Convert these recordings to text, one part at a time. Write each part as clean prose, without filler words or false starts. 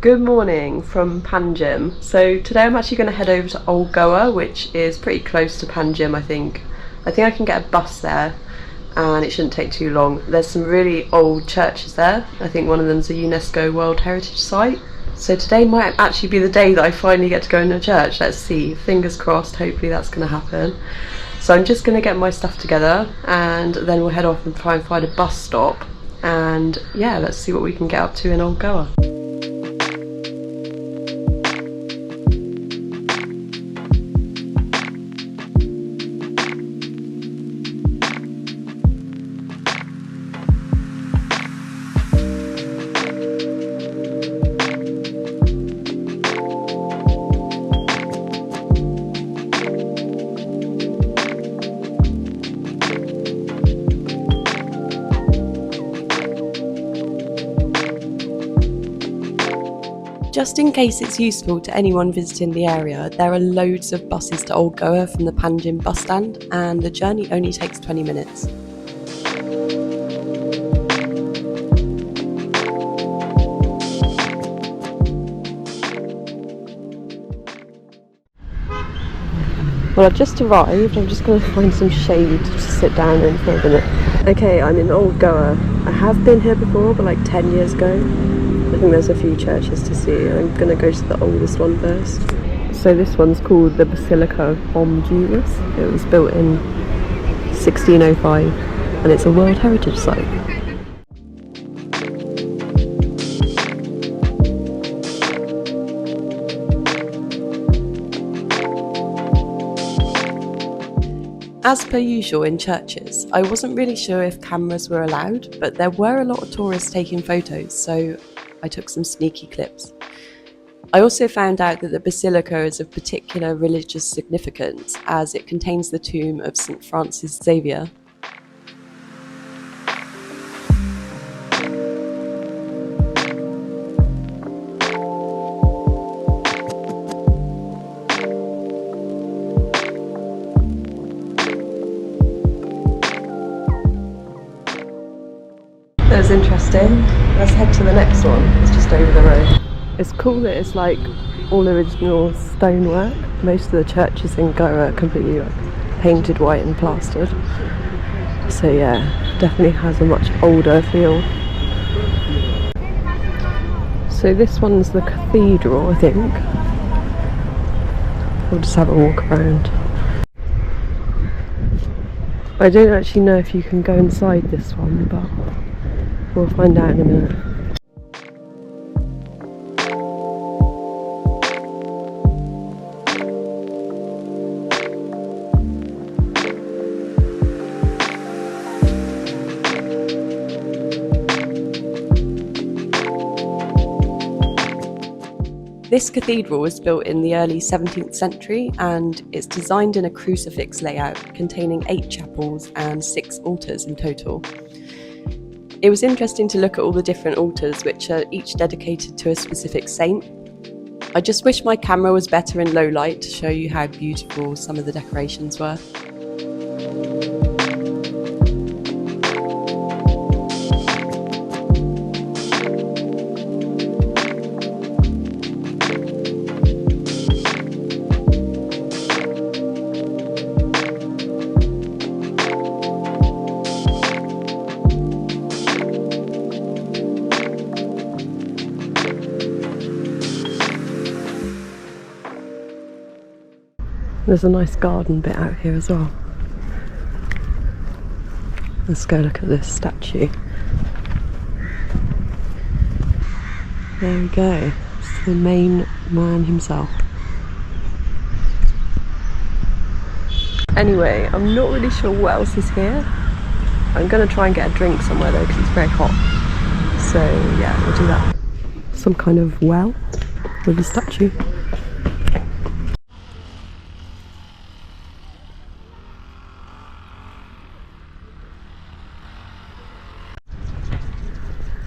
Good morning from Panjim. So today I'm actually going to head over to Old Goa, which is pretty close to Panjim, I think. I think I can get a bus there and it shouldn't take too long. There's some really old churches there. I think one of them's a UNESCO World Heritage Site. So today might actually be the day that I finally get to go into church. Let's see, fingers crossed, hopefully that's going to happen. So I'm just going to get my stuff together and then we'll head off and try and find a bus stop. And yeah, let's see what we can get up to in Old Goa. Just in case it's useful to anyone visiting the area, there are loads of buses to Old Goa from the Panjim bus stand, and the journey only takes 20 minutes. Well, I've just arrived. I'm just going to find some shade to sit down in for a minute. Okay, I'm in Old Goa. I have been here before, but like 10 years ago. I think there's a few churches to see. I'm going to go to the oldest one first. So this one's called the Basilica of Bom Jesus. It was built in 1605 and it's a World Heritage Site. As per usual in churches, I wasn't really sure if cameras were allowed, but there were a lot of tourists taking photos, so I took some sneaky clips. I also found out that the basilica is of particular religious significance as it contains the tomb of St. Francis Xavier. That was interesting. Let's head to the next one. It's just over the road. It's cool that it's like all original stonework. Most of the churches in Goa are completely like painted white and plastered. So yeah, definitely has a much older feel. So this one's the cathedral, I think. We'll just have a walk around. I don't actually know if you can go inside this one, but we'll find out in a minute. This cathedral was built in the early 17th century and it's designed in a crucifix layout containing 8 chapels and 6 altars in total. It was interesting to look at all the different altars which are each dedicated to a specific saint. I just wish my camera was better in low light to show you how beautiful some of the decorations were. There's a nice garden bit out here as well. Let's go look at this statue. There we go. It's the main man himself. Anyway, I'm not really sure what else is here. I'm going to try and get a drink somewhere though because it's very hot. So yeah, we'll do that. Some kind of well with a statue.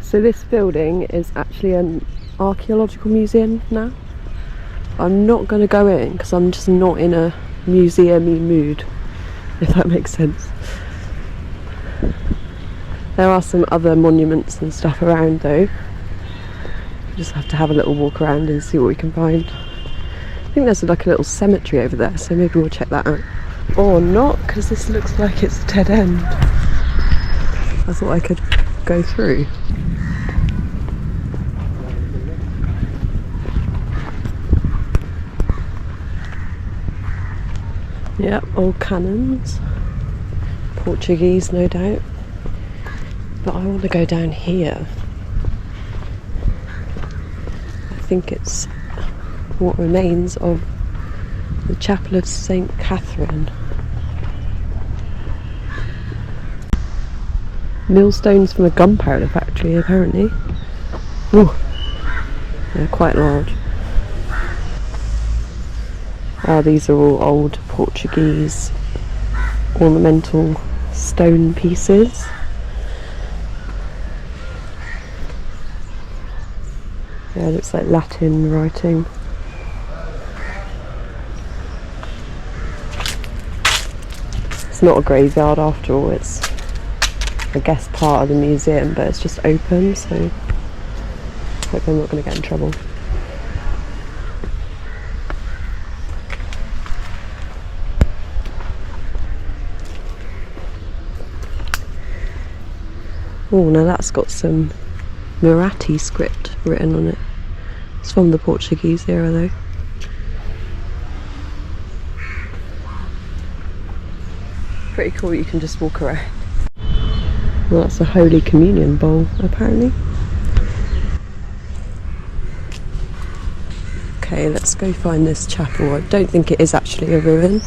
So this building is actually an archaeological museum now. I'm not going to go in because I'm just not in a museum-y mood, if that makes sense. There are some other monuments and stuff around though. We just have to have a little walk around and see what we can find. I think there's like a little cemetery over there, so maybe we'll check that out. Or not, because this looks like it's a dead end. I thought I could go through. Yep, old cannons. Portuguese, no doubt. But I want to go down here. I think it's what remains of the chapel of Se Catherine. Millstones from a gunpowder factory, apparently. Ooh, they're quite large. These are all old Portuguese ornamental stone pieces. Yeah, it looks like Latin writing. It's not a graveyard after all, it's, I guess, part of the museum, but it's just open, so I hope I'm not going to get in trouble. Oh, now that's got some Marathi script written on it. It's from the Portuguese era though. Pretty cool, you can just walk around. Well, that's a Holy Communion bowl, apparently. Okay, let's go find this chapel. I don't think it is actually a ruin.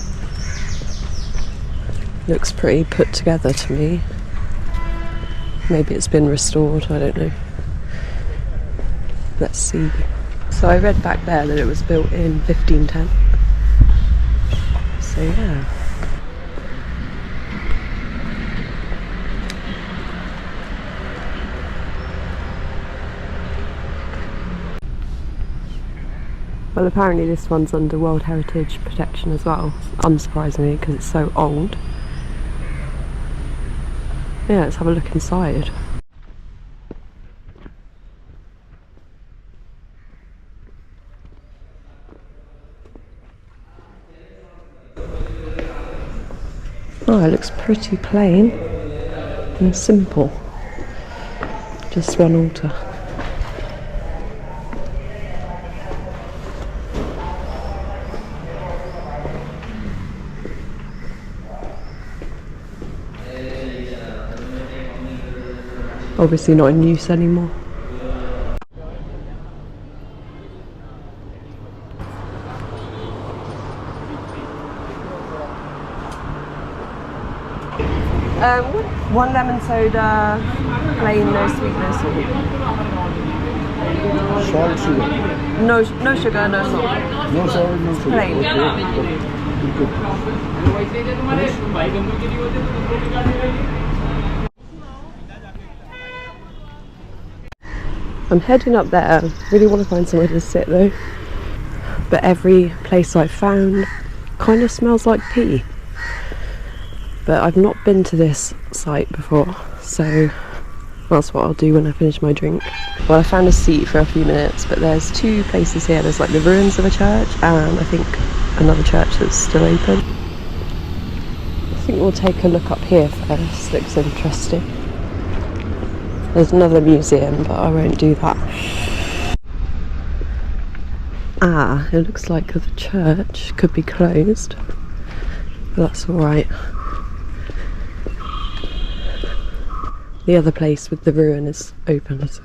Looks pretty put together to me. Maybe it's been restored, I don't know. Let's see. So I read back there that it was built in 1510. So yeah. Well, apparently this one's under World Heritage Protection as well, unsurprisingly, because it's so old. Yeah, let's have a look inside. Oh, it looks pretty plain and simple. Just one altar. Obviously not in use anymore. One lemon soda, plain, no sweetness. Salt, sugar? No sugar, no salt. No salt, no sugar. Plain. I'm heading up there. I really want to find somewhere to sit though. But every place I've found kind of smells like pee. But I've not been to this site before, so that's what I'll do when I finish my drink. Well, I found a seat for a few minutes, but there's two places here. There's like the ruins of a church and I think another church that's still open. I think we'll take a look up here first. Looks interesting. There's another museum, but I won't do that. Ah, it looks like the church could be closed, but that's alright. The other place with the ruin is open, so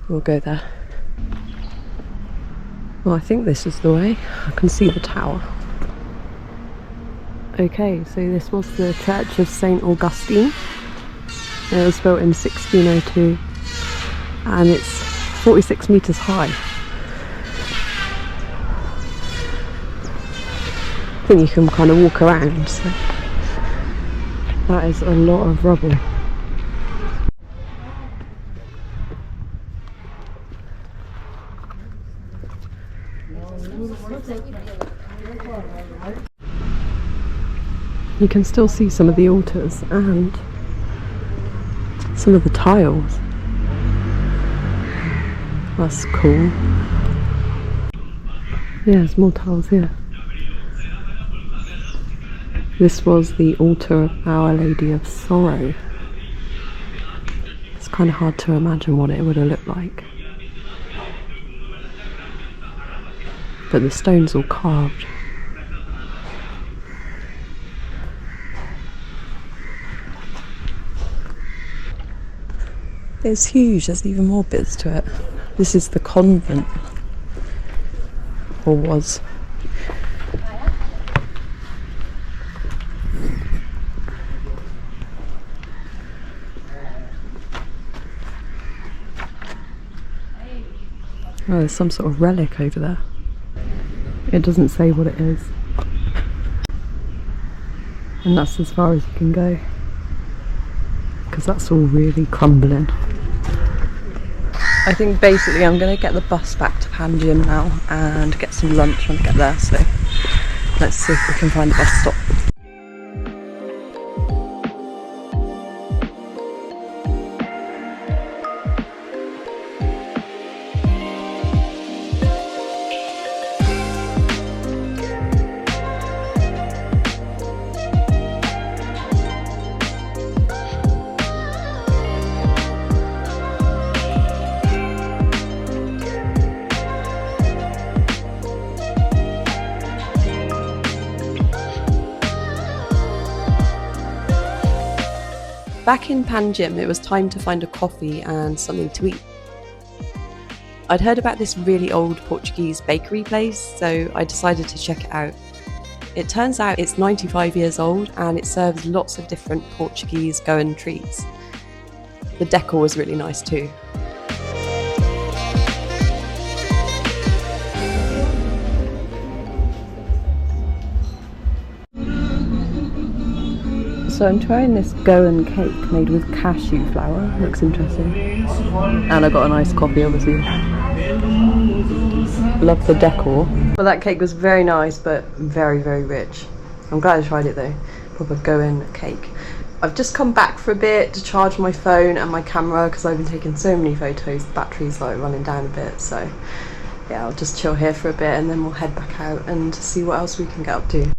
we'll go there. Well, I think this is the way. I can see the tower. Okay, so this was the Church of St. Augustine. It was built in 1602 and it's 46 metres high. I think you can kind of walk around, so that is a lot of rubble. You can still see some of the altars and some of the tiles. That's cool. Yeah, there's more towels here. This was the altar of Our Lady of Sorrow. It's kind of hard to imagine what it would have looked like. But the stone's all carved. It's huge, there's even more bits to it. This is the convent. Or was. Oh, there's some sort of relic over there. It doesn't say what it is. And that's as far as you can go. Because that's all really crumbling. I think basically I'm going to get the bus back to Panjim now and get some lunch when I get there, so let's see if we can find a bus stop. Back in Panjim, it was time to find a coffee and something to eat. I'd heard about this really old Portuguese bakery place, so I decided to check it out. It turns out it's 95 years old and it serves lots of different Portuguese Goan treats. The decor was really nice too. So I'm trying this Goan cake made with cashew flour. Looks interesting. And I got a nice coffee, obviously. Love the decor. Well, that cake was very nice, but very, very rich. I'm glad I tried it though. Proper Goan cake. I've just come back for a bit to charge my phone and my camera because I've been taking so many photos. The battery's like running down a bit, so yeah, I'll just chill here for a bit and then we'll head back out and see what else we can get up to.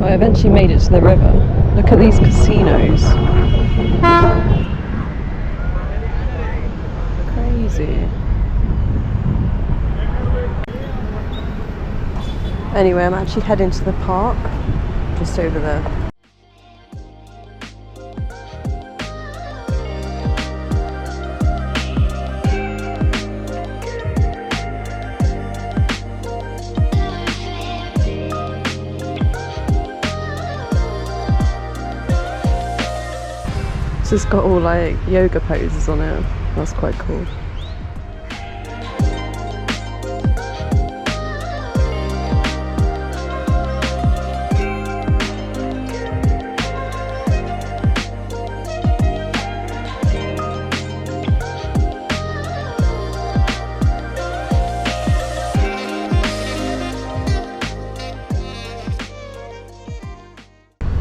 I eventually made it to the river. Look at these casinos. Crazy. Anyway, I'm actually heading to the park, just over there. It's got all like yoga poses on it. That's quite cool.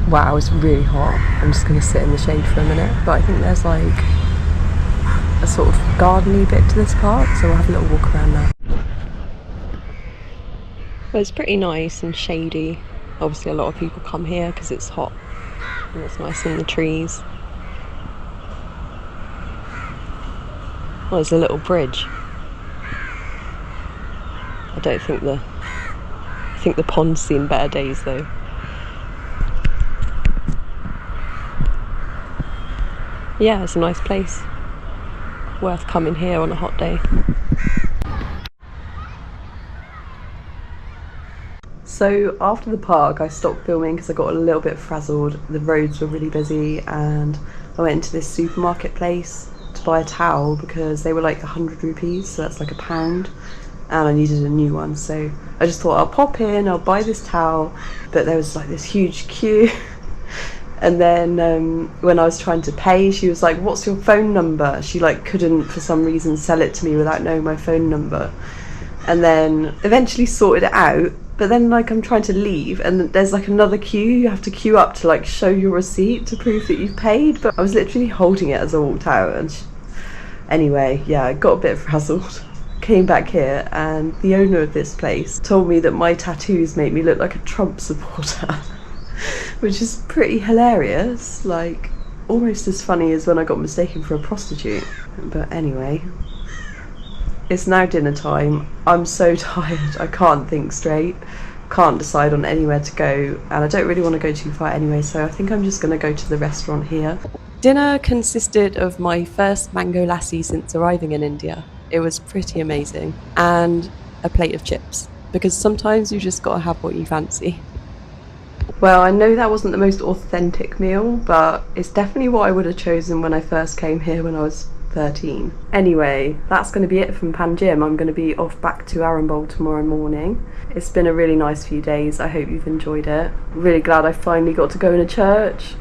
Wow, it's really hot. I'm just going to sit in the shade for a minute, but I think there's like a sort of gardeny bit to this park, so we'll have a little walk around now. Well, it's pretty nice and shady. Obviously a lot of people come here because it's hot and it's nice in the trees. Oh, there's a little bridge. I think the pond's seen better days though. Yeah, it's a nice place. Worth coming here on a hot day. So after the park I stopped filming because I got a little bit frazzled. The roads were really busy and I went into this supermarket place to buy a towel because they were like 100 rupees, so that's like £1, and I needed a new one. So I just thought I'll pop in, I'll buy this towel, but there was like this huge queue. And then when I was trying to pay, she was like, "What's your phone number?" She like couldn't for some reason sell it to me without knowing my phone number. And then eventually sorted it out, but then like I'm trying to leave and there's like another queue. You have to queue up to like show your receipt to prove that you've paid, but I was literally holding it as I walked out. And anyway, yeah, I got a bit frazzled. Came back here and the owner of this place told me that my tattoos make me look like a Trump supporter. Which is pretty hilarious, like almost as funny as when I got mistaken for a prostitute. But anyway, it's now dinner time. I'm so tired, I can't think straight, can't decide on anywhere to go, and I don't really want to go too far anyway, so I think I'm just going to go to the restaurant here. Dinner consisted of my first mango lassi since arriving in India. It was pretty amazing, and a plate of chips, because sometimes you just gotta have what you fancy. Well, I know that wasn't the most authentic meal, but it's definitely what I would have chosen when I first came here when I was 13. Anyway, that's going to be it from Panjim. I'm going to be off back to Arambol tomorrow morning. It's been a really nice few days. I hope you've enjoyed it. Really glad I finally got to go in a church.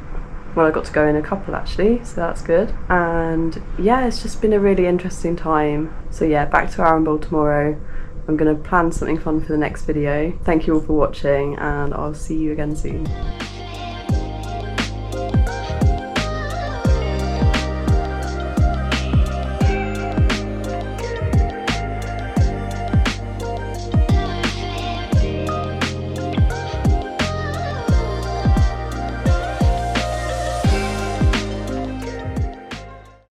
Well, I got to go in a couple actually, so that's good. And yeah, it's just been a really interesting time. So yeah, back to Arambol tomorrow. I'm going to plan something fun for the next video. Thank you all for watching and I'll see you again soon.